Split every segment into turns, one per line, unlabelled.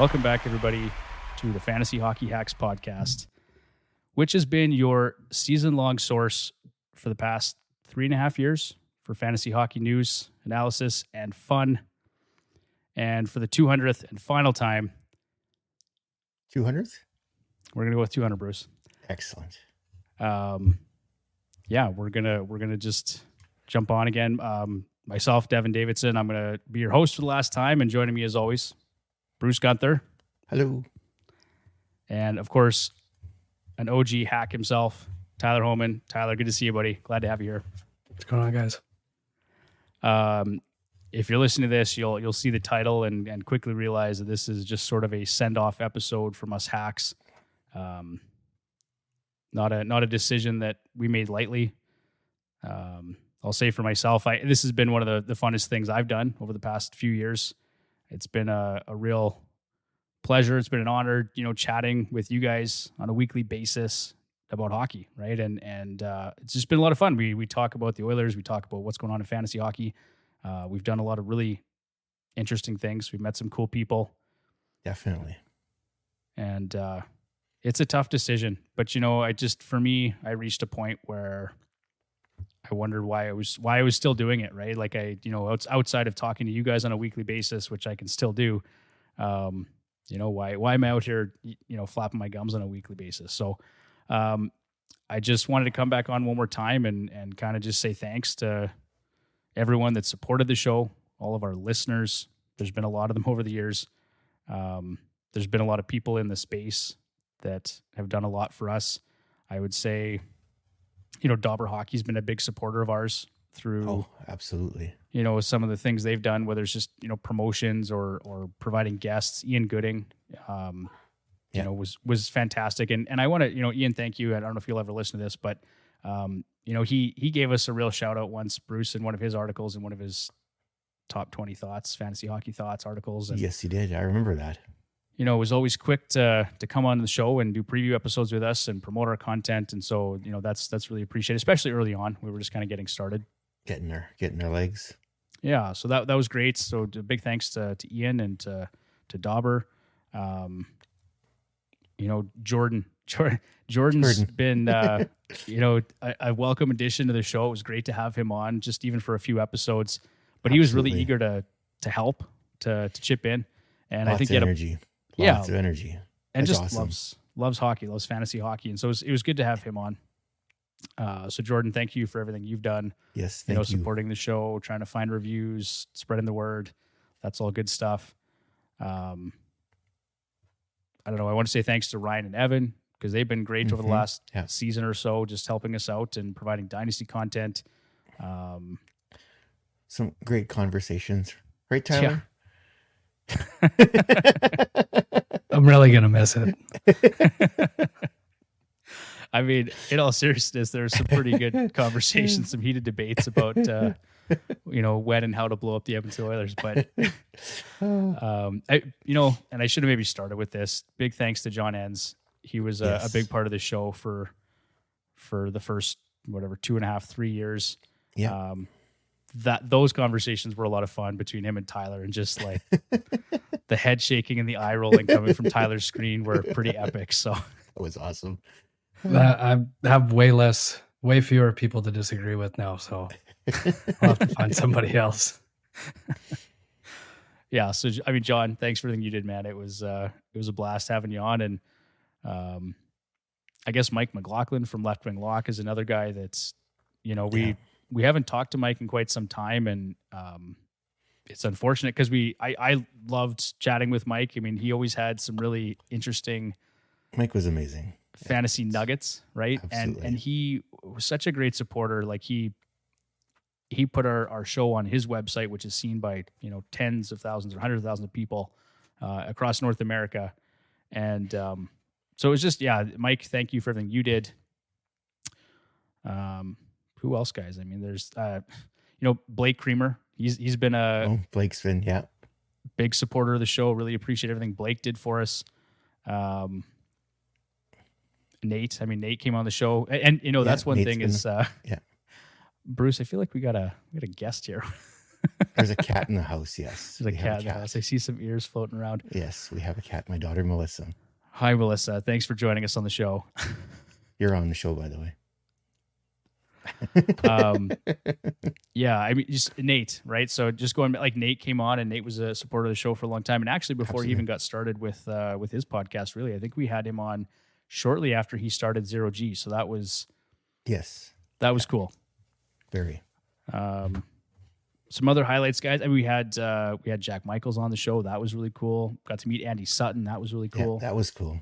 Welcome back, everybody, to the Fantasy Hockey Hacks podcast, which has been your season-long source for the past 3.5 years for fantasy hockey news, analysis, and fun. And for the 200th and final time,
200th?
We're gonna go with 200, Bruce.
Excellent.
Yeah, we're gonna just jump on again. Myself, Devon Davidson. I'm gonna be your host for the last time, and joining me as always, Bruce Gunther.
Hello.
And of course, an OG hack himself, Tyler Holman. Tyler, good to see you, buddy. Glad to have you here.
What's going on, guys?
If you're listening to this, you'll see the title and quickly realize that this is just sort of a send-off episode from us hacks. Not a decision that we made lightly. I'll say for myself, this has been one of the funnest things I've done over the past few years. It's been a real pleasure. It's been an honor, chatting with you guys on a weekly basis about hockey, right? And it's just been a lot of fun. We talk about the Oilers. We talk about what's going on in fantasy hockey. We've done a lot of really interesting things. We've met some cool people.
Definitely.
And it's a tough decision, but for me, I reached a point where I wondered why I was still doing it, right? Like outside of talking to you guys on a weekly basis, which I can still do. Why am I out here, flapping my gums on a weekly basis? So, I just wanted to come back on one more time and kind of just say thanks to everyone that supported the show, all of our listeners. There's been a lot of them over the years. There's been a lot of people in the space that have done a lot for us. I would say, Dauber Hockey's been a big supporter of ours through.
Oh, absolutely.
Some of the things they've done, whether it's just, promotions or providing guests. Ian Gooding, was fantastic. And I want to, Ian, thank you. I don't know if you'll ever listen to this, but, he gave us a real shout out once, Bruce, in one of his articles, in one of his top 20 thoughts, fantasy hockey thoughts articles. And,
yes, he did. I remember that.
Was always quick to come on the show and do preview episodes with us and promote our content. And so, that's really appreciated, especially early on. We were just kind of getting started. Getting
their legs.
Yeah. So that was great. So a big thanks to Ian and to Dauber. Jordan's been, a welcome addition to the show. It was great to have him on, just even for a few episodes. But he was really eager to help, to chip in. And
Lots
I think
of energy. Lots of energy.
And
That's
just
awesome.
loves hockey, loves fantasy hockey. And so it was good to have him on. So Jordan, thank you for everything you've done.
Yes, thank you.
Supporting the show, trying to find reviews, spreading the word. That's all good stuff. I don't know. I want to say thanks to Ryan and Evan, because they've been great over the last season or so, just helping us out and providing dynasty content.
Some great conversations. Right, Tyler?
Yeah.
I'm really going to miss it.
I mean, in all seriousness, there were some pretty good conversations, some heated debates about, when and how to blow up the Edmonton Oilers. But, and I should have maybe started with this. Big thanks to John Enns. He was a big part of the show for the first, 2.5-3 years.
Yeah.
Those conversations were a lot of fun between him and Tyler, and just like the head shaking and the eye rolling coming from Tyler's screen were pretty epic. So
that was awesome.
I have way fewer people to disagree with now, so I'll have to find somebody else.
Yeah. So, I mean, John, thanks for everything you did, man. It was a blast having you on. And I guess Mike McLaughlin from Left Wing Lock is another guy that's, we haven't talked to Mike in quite some time, and it's unfortunate because I loved chatting with Mike. I mean, he always had some really interesting.
Mike was amazing.
Fantasy nuggets, right?
Absolutely.
And he was such a great supporter. Like he put our show on his website, which is seen by tens of thousands or hundreds of thousands of people across North America. And so it was just, Mike, thank you for everything you did. Who else, guys? I mean, there's Blake Creamer. He's been
Blake's been
big supporter of the show. Really appreciate everything Blake did for us. Nate came on the show, and that's one
Nate's
thing is
Bruce,
I feel like we got a guest here.
There's a cat in the house. Yes.
There's a
We have
cat in the house. I see some ears floating around.
Yes, we have a cat. My daughter, Melissa.
Hi, Melissa. Thanks for joining us on the show.
You're on the show, by the way.
Yeah, I mean, just Nate, right? So just going, like, Nate came on, and Nate was a supporter of the show for a long time. And actually, before he even got started with his podcast, really, I think we had him on shortly after he started Zero G. So that was cool.
Very.
Some other highlights, guys. I mean, we had Jack Michaels on the show. That was really cool. Got to meet Andy Sutton. That was really cool.
Yeah, that was cool.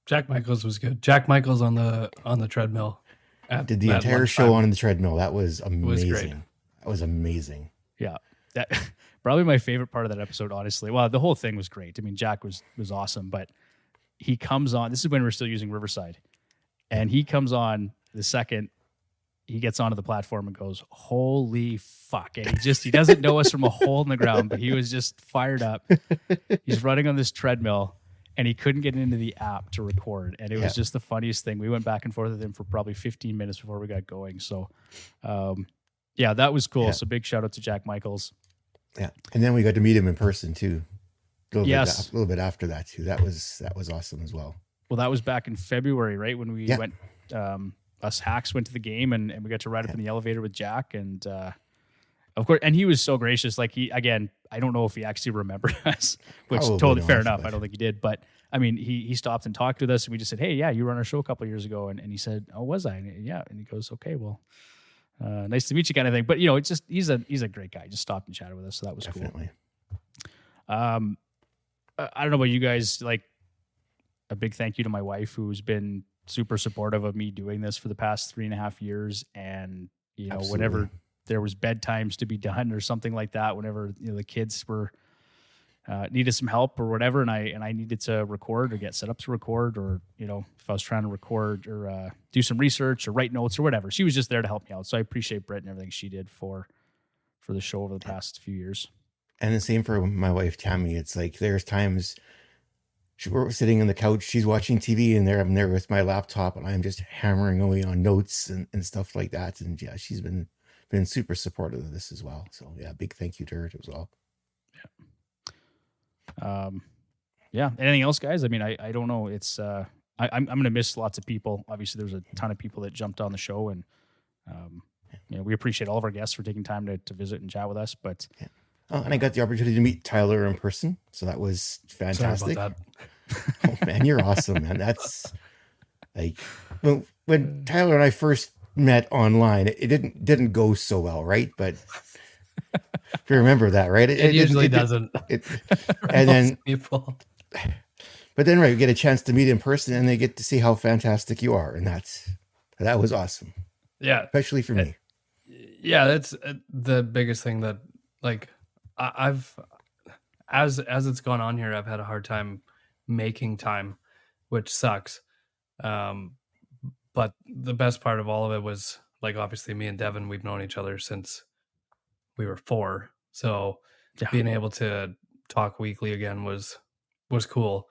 Jack Michaels was good. Jack Michaels on the treadmill.
Did the entire show on the treadmill. That was amazing.
Was great.
That was amazing.
Yeah. That probably my favorite part of that episode, honestly. Well, the whole thing was great. I mean, Jack was awesome, but he comes on. This is when we're still using Riverside. And he comes on the second he gets onto the platform and goes, "Holy fuck." And he doesn't know us from a hole in the ground, but he was just fired up. He's running on this treadmill, and he couldn't get into the app to record. And it was just the funniest thing. We went back and forth with him for probably 15 minutes before we got going. So, yeah, that was cool. Yeah. So big shout out to Jack Michaels.
Yeah. And then we got to meet him in person too. A little bit after that too. That was awesome as well.
Well, that was back in February, right? When we went, us hacks went to the game, and we got to ride up in the elevator with Jack. And of course, and he was so gracious. Like, I don't know if he actually remembered us, which is totally fair enough. I don't think he did. But I mean, he stopped and talked with us, and we just said, "Hey, yeah, you were on our show a couple of years ago." And he said, "Oh, was I?" And yeah. And he goes, "Okay, well, nice to meet you," kind of thing. But it's just, he's a great guy. Just stopped and chatted with us. So that was
definitely
cool. I don't know about you guys, like, a big thank you to my wife, who's been super supportive of me doing this for the past 3.5 years. And,
Absolutely.
Whenever there was bedtimes to be done or something like that, whenever, the kids were, needed some help or whatever, and I needed to record or get set up to record, or, if I was trying to record or do some research or write notes or whatever, she was just there to help me out. So I appreciate Britt and everything she did for the show over the past few years.
And the same for my wife, Tammy. It's like, there's times we're sitting on the couch, she's watching TV, and I'm there with my laptop, and I'm just hammering away on notes and stuff like that. And yeah, she's been super supportive of this as well. So yeah, big thank you to her as well.
Yeah. Anything else, guys? I mean, I don't know. It's I'm going to miss lots of people. Obviously, there's a ton of people that jumped on the show, and we appreciate all of our guests for taking time to visit and chat with us. But
and I got the opportunity to meet Tyler in person, so that was fantastic.
Sorry about that.
Oh man, you're awesome, man. That's like when Tyler and I first met online, it didn't go so well, right? But if you remember that, right?
It usually doesn't.
And then
people.
But then, right, we get a chance to meet in person, and they get to see how fantastic you are, and that was awesome.
Yeah,
especially for me.
Yeah, that's the biggest thing that, like, I've as it's gone on here, I've had a hard time making time, which sucks. But the best part of all of it was, like, obviously me and Devon, we've known each other since we were 4. So being able to talk weekly again was cool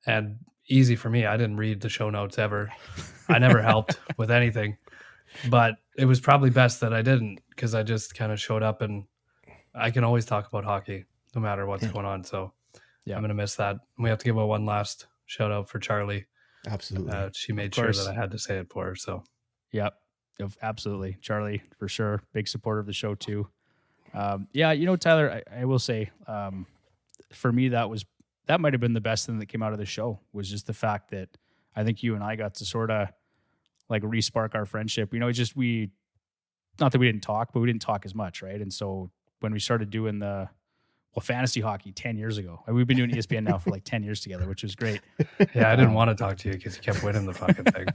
and easy for me. I didn't read the show notes ever. I never helped with anything, but it was probably best that I didn't, because I just kind of showed up, and I can always talk about hockey no matter what's going on. So I'm going to miss that. We have to give one last shout out for Charlie.
Absolutely.
She made sure that I had to say it for her. So
yep, absolutely. Charlie, for sure. Big supporter of the show too. Tyler, I will say, for me, that might've been the best thing that came out of the show, was just the fact that I think you and I got to sort of, like, re-spark our friendship. Not that we didn't talk, but we didn't talk as much. Right. And so when we started doing fantasy hockey 10 years ago, and we've been doing ESPN now for like 10 years together, which was great.
Yeah. I didn't want to talk to you because you kept winning the fucking thing.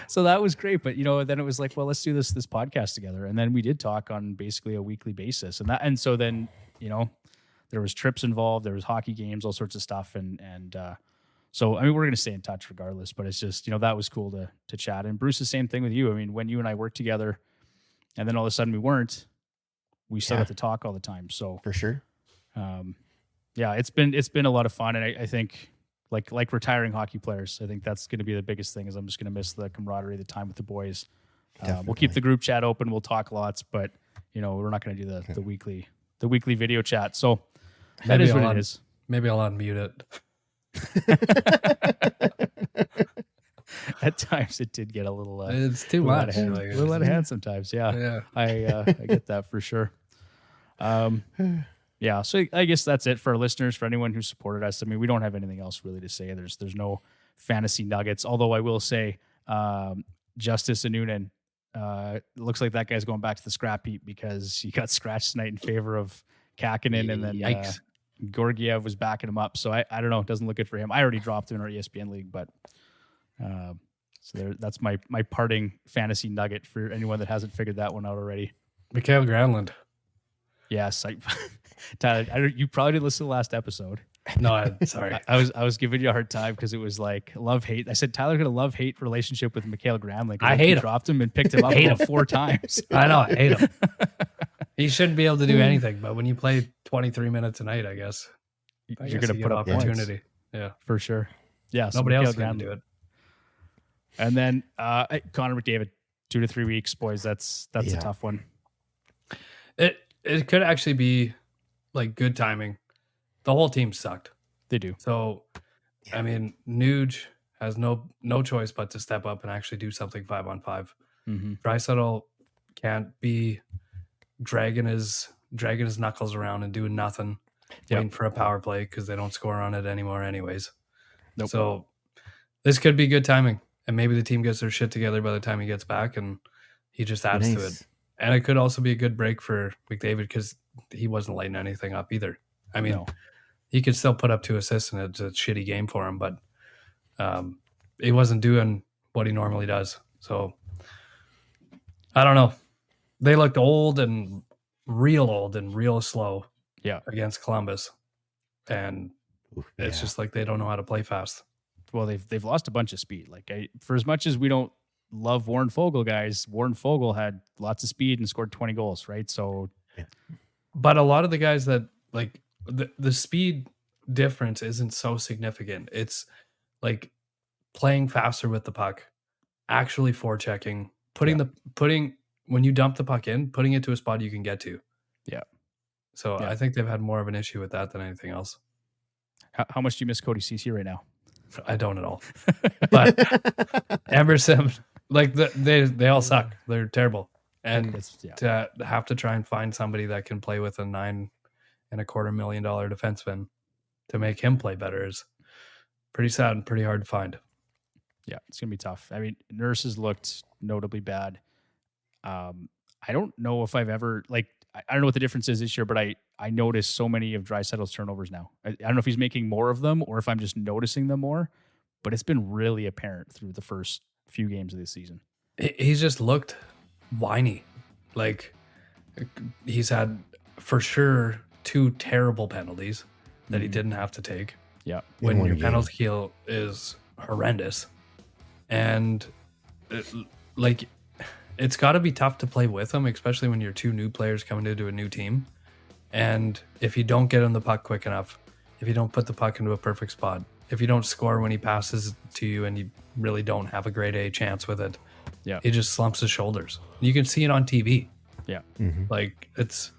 So that was great. But, then it was like, well, let's do this podcast together. And then we did talk on basically a weekly basis. And so then, there was trips involved, there was hockey games, all sorts of stuff. And so, I mean, we're going to stay in touch regardless, but it's just, that was cool to chat. And Bruce, the same thing with you. I mean, when you and I worked together and then all of a sudden we weren't, we still got to talk all the time. So
for sure.
It's been a lot of fun. And I think like retiring hockey players, I think that's going to be the biggest thing, is I'm just going to miss the camaraderie, the time with the boys. We'll keep the group chat open. We'll talk lots, but we're not going to do the weekly video chat. So that
Maybe
is what
I'll
it is.
Maybe I'll unmute it.
At times it did get a little
It's too
out
much.
of hand.
Like,
A little out of hand sometimes. Yeah.
yeah.
I get that for sure. Yeah. So I guess that's it for our listeners, for anyone who supported us. I mean, we don't have anything else really to say. There's no fantasy nuggets, although I will say, Justice Anunen, looks like that guy's going back to the scrap heap because he got scratched tonight in favor of Kakinen, and then
Yikes.
Georgiev was backing him up. So I don't know. It doesn't look good for him. I already dropped him in our ESPN league, but that's my parting fantasy nugget for anyone that hasn't figured that one out already.
Mikael Granlund.
Yes, Tyler, you probably didn't listen to the last episode.
No, sorry.
I was giving you a hard time because it was like love-hate. I said Tyler got a love-hate relationship with Mikael Granlund.
I hate him.
Dropped him and picked him up about 4 times.
I know, I hate him. He shouldn't be able to do anything, but when you play 23 minutes a night, I guess
you're going to put up
opportunity.
points.
Yeah,
for sure. Yeah, so
nobody
Mikael
else can
Granlund.
do it.
And then Connor McDavid, 2 to 3 weeks, boys. That's a tough one.
It could actually be like good timing. The whole team sucked.
They do.
So, I mean, Nuge has no choice but to step up and actually do something 5-on-5.
Mm-hmm.
Draisaitl can't be dragging his knuckles around and doing nothing, waiting for a power play because they don't score on it anymore anyways.
Nope.
So this could be good timing, and maybe the team gets their shit together by the time he gets back, and he just adds to it. And it could also be a good break for McDavid because he wasn't lighting anything up either. I mean, he could still put up 2 assists, and it's a shitty game for him, but he wasn't doing what he normally does. So I don't know. They looked old and real slow against Columbus. And it's just like they don't know how to play fast.
Well, they've lost a bunch of speed. Like for as much as we don't love Warren Fogle guys, Warren Fogle had lots of speed and scored 20 goals, right? So,
but a lot of the guys that like the speed difference isn't so significant. It's like playing faster with the puck, actually forechecking, putting when you dump the puck in, putting it to a spot you can get to.
Yeah.
So I think they've had more of an issue with that than anything else.
How much do you miss Cody Ceci right now?
I don't at all. But Emerson, like they all suck. They're terrible. And to have to try and find somebody that can play with a $9.25 million defenseman to make him play better is pretty sad and pretty hard to find.
Yeah, it's gonna be tough. I mean, Nurse has looked notably bad. I don't know if I've ever I don't know what the difference is this year, but I noticed so many of Draisaitl's turnovers now. I don't know if he's making more of them or if I'm just noticing them more, but it's been really apparent through the first few games of this season.
He's just looked whiny. Like he's had for sure 2 terrible penalties that he didn't have to take.
Yeah.
When your penalty kill is horrendous. And it's got to be tough to play with him, especially when you're 2 new players coming into a new team. And if you don't get him the puck quick enough, if you don't put the puck into a perfect spot, if you don't score when he passes to you and you really don't have a grade A chance with it, he just slumps his shoulders. You can see it on TV.
Yeah.
Mm-hmm.
Like it's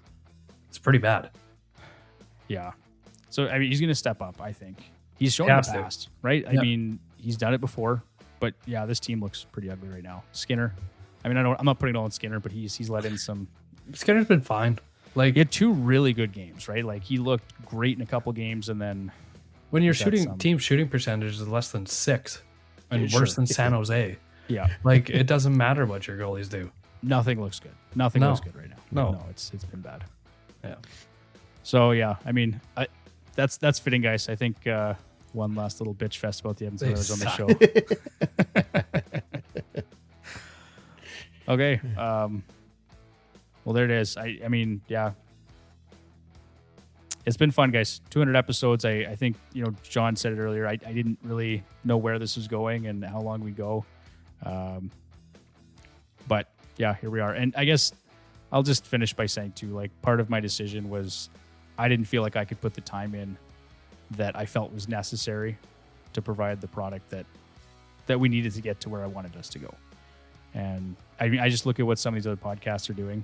pretty bad.
Yeah. So, I mean, he's going to step up, I think. He's shown in the past, right? I mean, he's done it before, but yeah, this team looks pretty ugly right now. Skinner. I mean, I'm not putting it all on Skinner, but he's let in some.
Skinner's been fine. Like
he had 2 really good games, right? Like he looked great in a couple games, and then
when your team shooting percentage is less than 6 and worse than San Jose, like it doesn't matter what your goalies do.
Nothing looks good. Nothing looks good right now. No, it's been bad.
Yeah.
So yeah, I mean, that's fitting, guys. I think one last little bitch fest about the Edmonton Oilers on the show. Okay. Well, there it is. I mean, yeah. It's been fun, guys. 200 episodes. I think, John said it earlier. I didn't really know where this was going and how long we'd go. But yeah, here we are. And I guess I'll just finish by saying too, like part of my decision was I didn't feel like I could put the time in that I felt was necessary to provide the product that we needed to get to where I wanted us to go. And I mean, I just look at what some of these other podcasts are doing,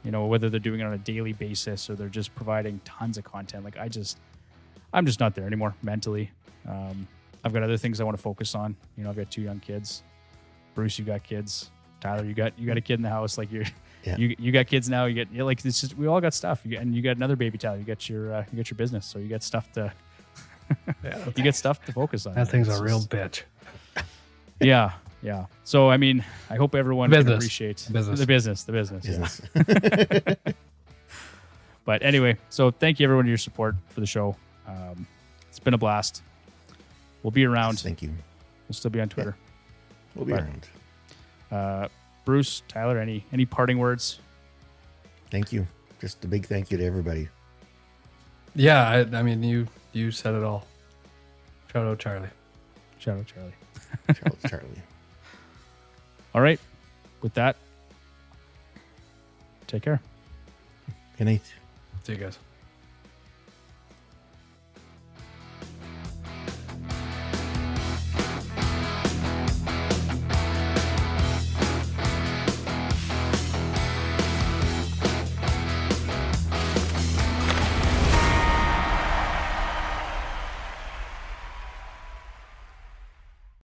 you know, whether they're doing it on a daily basis or they're just providing tons of content. Like I'm just not there anymore mentally. I've got other things I want to focus on. You know, I've got 2 young kids. Bruce, you got kids. Tyler, you got a kid in the house. Like you got kids now. Like it's just, we all got stuff. And you got another baby, Tyler. You got your business. So you got stuff to you get stuff to focus on.
That thing's a real bitch.
Yeah. So I mean, I hope everyone can appreciate the business. Yeah. But anyway, so thank you everyone for your support for the show. It's been a blast. We'll be around.
Yes, thank you.
We'll still be on Twitter.
Yeah. We'll be around.
Bruce, Tyler, any parting words?
Thank you. Just a big thank you to everybody.
Yeah, I mean, you said it all. Shout out Charlie.
Shout out Charlie.
Charlie.
All right. With that, take care.
Good night.
See you guys.